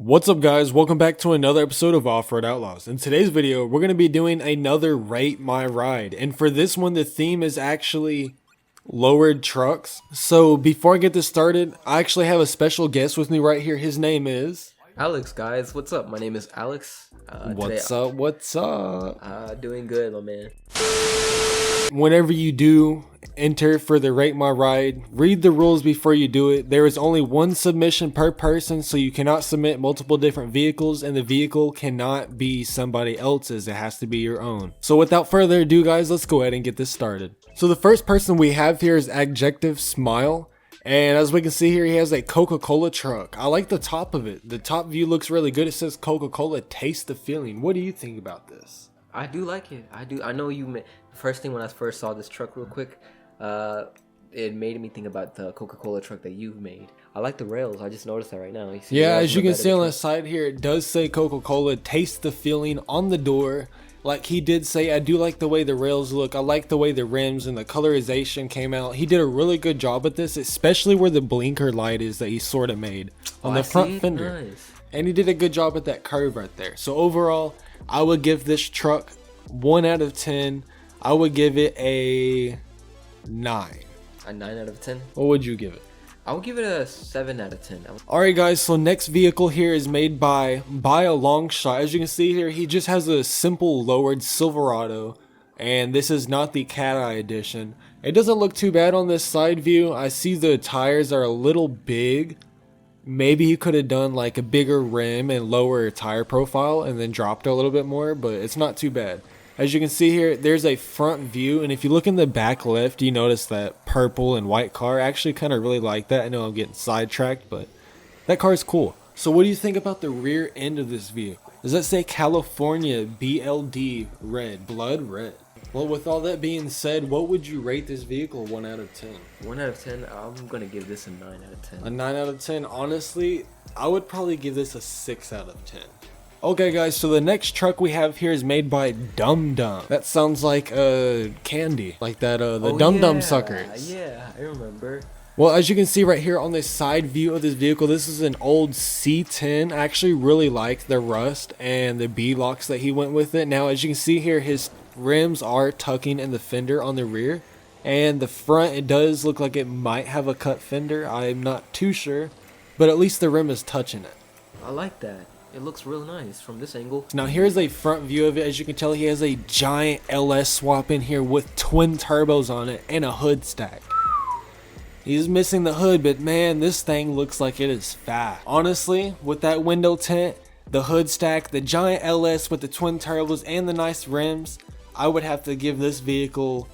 What's up guys, welcome back to another episode of Off-Road Outlaws. In today's video, we're going to be doing another Rate My Ride. And for this one, the theme is actually lowered trucks. So before I get this started, I actually have a special guest with me right here. His name is... Alex, guys. What's up? My name is Alex. What's up? Doing good, my man. Whenever you do enter for the Rate My Ride, read the rules before you do it. There is only one submission per person, so you cannot submit multiple different vehicles, and the vehicle cannot be somebody else's. It has to be your own. So without further ado, guys, let's go ahead and get this started. So the first person we have here is Adjective Smile. And as we can see here, he has a Coca-Cola truck. I like the top of it. The top view looks really good. It says Coca-Cola, taste the feeling. What do you think about this? I do like it. I know you. First thing when I first saw this truck, real quick, it made me think about the Coca-Cola truck that you've made. I like the rails. I just noticed that right now. Yeah, as you can see on the side here, it does say Coca-Cola, taste the feeling on the door. Like he did say, I do like the way the rails look. I like the way the rims and the colorization came out. He did a really good job at this, especially where the blinker light is that he sort of made on the front fender. Nice. And he did a good job at that curve right there. So overall, I would give this truck 1 out of 10. I would give it a 9. A 9 out of 10? What would you give it? I would give it a 7 out of 10. Alright guys, so next vehicle here is made by a Long Shot. As you can see here, he just has a simple lowered Silverado, and this is not the Cat Eye edition. It doesn't look too bad on this side view. I see the tires are a little big. Maybe he could have done like a bigger rim and lower tire profile and then dropped a little bit more, but it's not too bad. As you can see here, there's a front view, and if you look in the back left, you notice that purple and white car. I actually kind of really like that. I know I'm getting sidetracked, but that car is cool. So what do you think about the rear end of this vehicle? Does that say California BLD red, blood red? Well, with all that being said, what would you rate this vehicle 1 out of 10? 1 out of 10, I'm going to give this a 9 out of 10. A 9 out of 10? Honestly, I would probably give this a 6 out of 10. Okay guys, so the next truck we have here is made by Dum Dum. That sounds like candy, like that the Dum Dum suckers. Yeah, I remember. Well, as you can see right here on the side view of this vehicle, this is an old C10. I actually really like the rust and the B-locks that he went with it. Now, as you can see here, his rims are tucking in the fender on the rear, and the front, it does look like it might have a cut fender. I'm not too sure, but at least the rim is touching it. I like that. It looks real nice from this angle. Now here's a front view of it. As you can tell, he has a giant LS swap in here with twin turbos on it and a hood stack. He's missing the hood, but man, this thing looks like it is fast. Honestly, with that window tint, the hood stack, the giant LS with the twin turbos and the nice rims, I would have to give this vehicle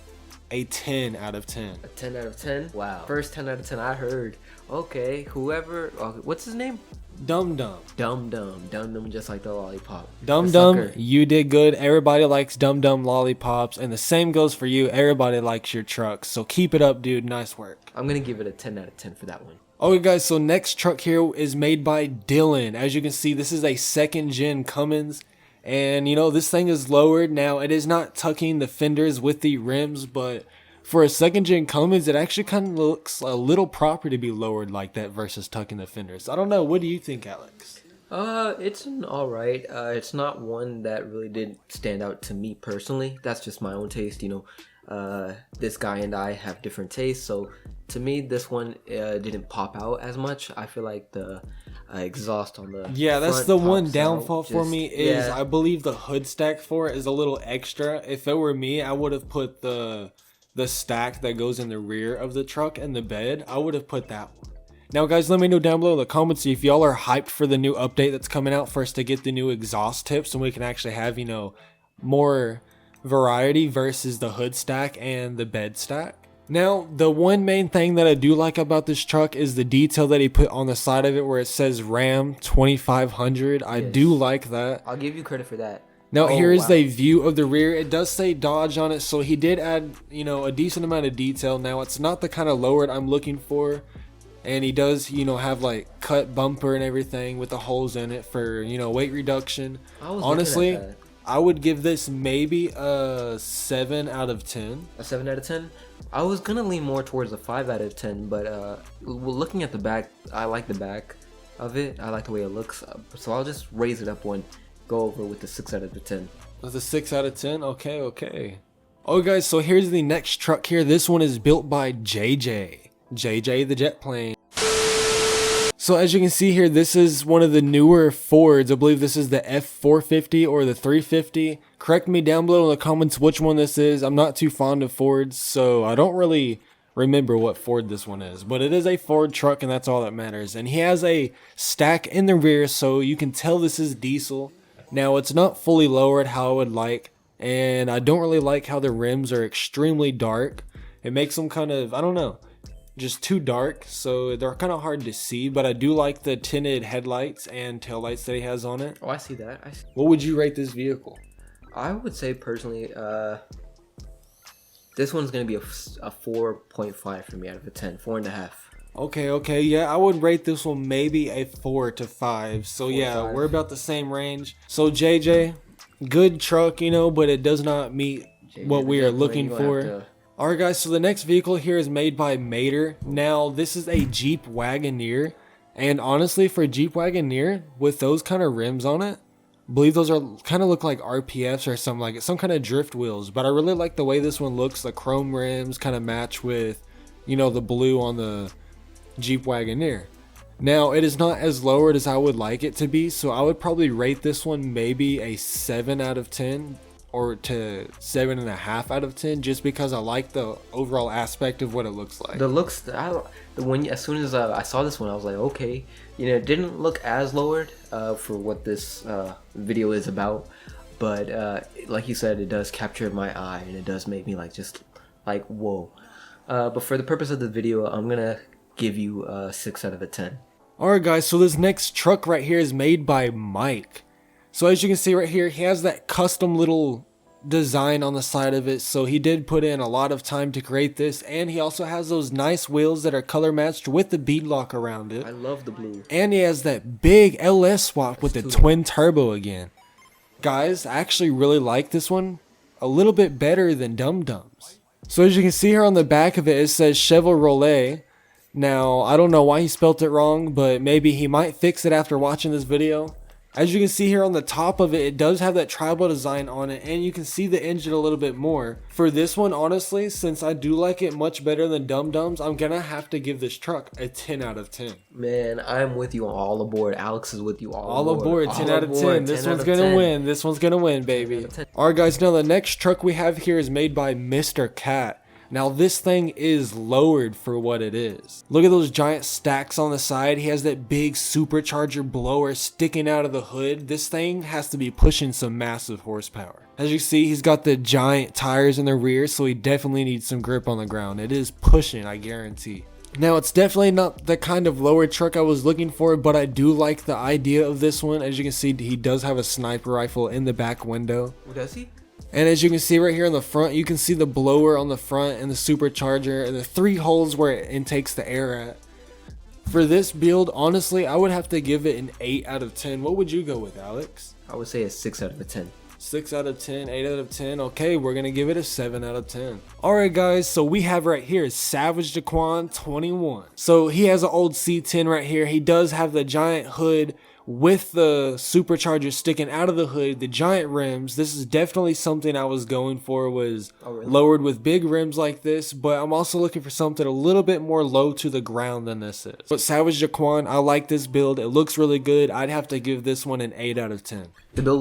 a 10 out of 10. A 10 out of 10? Wow. First 10 out of 10 I heard. Okay, whoever, what's his name? Dum Dum. Dum Dum, just like the lollipop. Dum Dum, you did good. Everybody likes Dum Dum lollipops, and the same goes for you. Everybody likes your trucks, so keep it up, dude. Nice work. I'm gonna give it a 10 out of 10 for that one. Okay, guys, so next truck here is made by Dylan. As you can see, this is a 2nd gen Cummins, and you know, this thing is lowered. Now, it is not tucking the fenders with the rims, but for a 2nd gen Cummins, it actually kind of looks a little proper to be lowered like that versus tucking the fenders. I don't know. What do you think, Alex? It's an alright. It's not one that really did stand out to me personally. That's just my own taste, you know. This guy and I have different tastes, so to me, this one didn't pop out as much. I feel like the exhaust on the that's the one downfall for me is I believe the hood stack for it is a little extra. If it were me, I would have put the stack that goes in the rear of the truck and the bed. I would have put that one. Now guys, let me know down below in the comments if y'all are hyped for the new update that's coming out for us to get the new exhaust tips, and we can actually have, you know, more variety versus the hood stack and the bed stack. Now, the one main thing that I do like about this truck is the detail that he put on the side of it where it says Ram 2500. I do like that. I'll give you credit for that. Now here is a view of the rear. It does say Dodge on it, so he did add, you know, a decent amount of detail. Now it's not the kind of lowered I'm looking for, and he does, you know, have like cut bumper and everything with the holes in it for, you know, weight reduction. Honestly, I would give this maybe a 7 out of 10. A 7 out of 10? I was gonna lean more towards a 5 out of 10, but looking at the back, I like the back. of it. I like the way it looks. So I'll just raise it up one, go over with the 6 out of 10. With a 6 out of 10? Okay, okay. Oh guys, so here's the next truck here. This one is built by JJ. JJ the jet plane. So as you can see here, this is one of the newer Fords. I believe this is the F450 or the 350. Correct me down below in the comments which one this is. I'm not too fond of Fords, so I don't really remember what Ford this one is. But it is a Ford truck, and that's all that matters. And he has a stack in the rear, so you can tell this is diesel. Now, it's not fully lowered how I would like, and I don't really like how the rims are extremely dark. It makes them kind of, I don't know, just too dark, so they're kind of hard to see. But I do like the tinted headlights and taillights that he has on it. Oh, I see that. What would you rate this vehicle? I would say personally, this one's gonna be a 4.5 for me out of a 10, 4.5. Okay, yeah, I would rate this one maybe a 4 to 5. So yeah, 5. we're about the same range. So JJ, good truck, you know, but it does not meet what we are looking for. Alright guys, so the next vehicle here is made by Mater. Now, this is a Jeep Wagoneer, and honestly, for a Jeep Wagoneer, with those kind of rims on it, I believe those are kind of look like RPFs or something like it, some kind of drift wheels. But I really like the way this one looks. The chrome rims kind of match with, you know, the blue on the Jeep Wagoneer. Now, it is not as lowered as I would like it to be, so I would probably rate this one maybe a 7 out of 10 or to 7.5 out of 10, just because I like the overall aspect of what it looks like. The looks, as soon as I saw this one, I was like, okay, you know, it didn't look as lowered for what this video is about, but like you said, it does capture my eye, and it does make me like just like whoa. But for the purpose of the video, I'm gonna give you a 6 out of a 10. Alright guys, so this next truck right here is made by Mike. So as you can see right here, he has that custom little design on the side of it. So he did put in a lot of time to create this, and he also has those nice wheels that are color matched with the bead lock around it. I love the blue. And he has that big LS swap with the twin turbo again. Guys, I actually really like this one a little bit better than Dum Dums. So as you can see here on the back of it, it says Chevrolet. Now, I don't know why he spelt it wrong, but maybe he might fix it after watching this video. As you can see here on the top of it, it does have that tribal design on it, and you can see the engine a little bit more. For this one, honestly, since I do like it much better than Dum Dums, I'm gonna have to give this truck a 10 out of 10. Man, I'm with you all aboard. Alex is with you all aboard. 10 out of 10. This one's gonna win. This one's gonna win, baby. Alright guys, now the next truck we have here is made by Mr. Cat. Now this thing is lowered for what it is. Look at those giant stacks on the side. He has that big supercharger blower sticking out of the hood. This thing has to be pushing some massive horsepower. As you see, he's got the giant tires in the rear, so he definitely needs some grip on the ground. It is pushing, I guarantee. Now, it's definitely not the kind of lowered truck I was looking for, but I do like the idea of this one. As you can see, he does have a sniper rifle in the back window. Does he? And as you can see right here on the front, you can see the blower on the front and the supercharger and the 3 holes where it intakes the air at. For this build, honestly, I would have to give it an 8 out of 10. What would you go with, Alex? I would say a 6 out of a 10. 6 out of 10, 8 out of 10. Okay, we're going to give it a 7 out of 10. Alright guys, so we have right here Savage Daquan 21. So he has an old C10 right here. He does have the giant hood with the supercharger sticking out of the hood, the giant rims. This is definitely something I was going for, was lowered with big rims like this, but I'm also looking for something a little bit more low to the ground than this is. But Savage Daquan, I like this build. It looks really good. I'd have to give this one an 8 out of 10. The build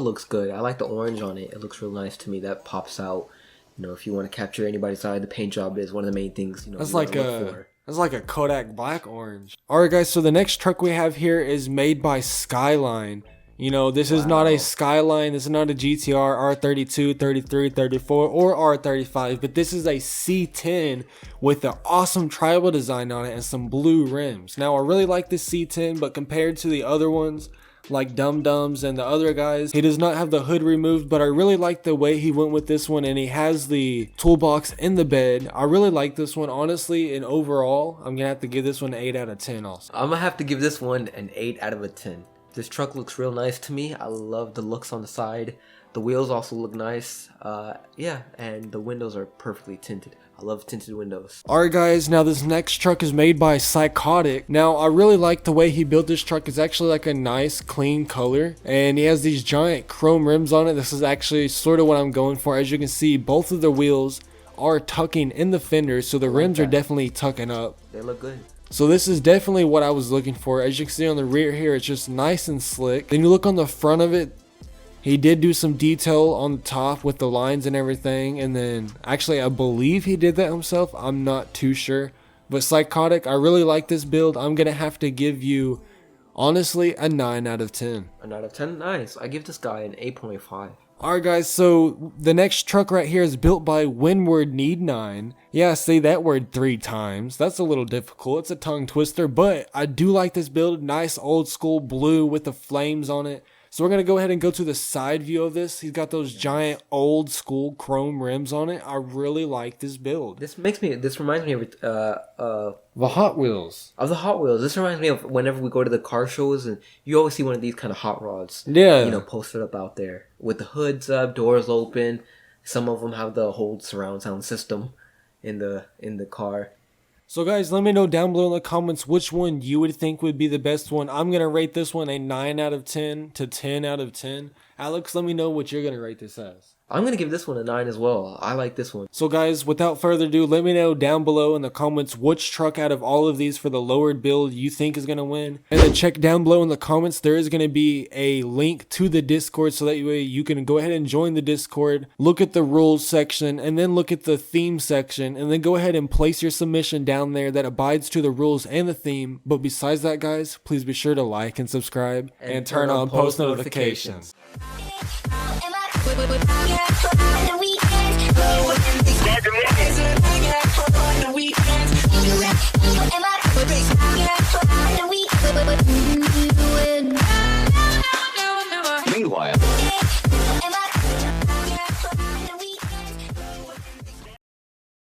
looks good. I like the orange on it. It looks real nice to me. That pops out. You know, if you want to capture anybody's eye, the paint job is one of the main things, you know. That's like a Kodak black orange. Alright guys, so the next truck we have here is made by Skyline. You know, this is not a Skyline, this is not a GTR, R32, 33, 34, or R35, but this is a C10 with an awesome tribal design on it and some blue rims. Now, I really like this C10, but compared to the other ones, like Dum Dums and the other guys, he does not have the hood removed, but I really like the way he went with this one, and he has the toolbox in the bed. I really like this one, honestly, and overall, I'm gonna have to give this one an 8 out of 10 also. I'm gonna have to give this one an 8 out of a 10. This truck looks real nice to me. I love the looks on the side, The wheels also look nice. Yeah, and the windows are perfectly tinted. I love tinted windows. Alright guys, now this next truck is made by Psychotic. Now I really like the way he built this truck. It's actually like a nice clean color, and he has these giant chrome rims on it. This is actually sort of what I'm going for. As you can see, both of the wheels are tucking in the fenders, so the rims are definitely tucking up. They look good. So this is definitely what I was looking for. As you can see on the rear here, it's just nice and slick. Then you look on the front of it, he did do some detail on the top with the lines and everything. And then actually I believe he did that himself. I'm not too sure. But Psychotic, I really like this build. I'm going to have to give you, honestly, a 9 out of 10. A 9 out of 10? Nice. I give this guy an 8.5. Alright guys, so the next truck right here is built by Windward Need 9. Yeah, say that word 3 times. That's a little difficult. It's a tongue twister, but I do like this build. Nice old school blue with the flames on it. So we're going to go ahead and go to the side view of this. He's got those giant old school chrome rims on it. I really like this build. This reminds me of The Hot Wheels. Of the Hot Wheels. This reminds me of whenever we go to the car shows and you always see one of these kind of hot rods. Yeah. You know, posted up out there with the hoods up, doors open. Some of them have the whole surround sound system in the car. So guys, let me know down below in the comments which one you would think would be the best one. I'm going to rate this one a 9 out of 10 to 10 out of 10. Alex, let me know what you're going to rate this as. I'm going to give this one a 9 as well. I like this one. So guys, without further ado, let me know down below in the comments which truck out of all of these for the lowered build you think is going to win. And then check down below in the comments, there is going to be a link to the Discord, so that way you can go ahead and join the Discord, look at the rules section, and then look at the theme section, and then go ahead and place your submission down there that abides to the rules and the theme. But besides that guys, please be sure to like and subscribe and turn on post notifications. We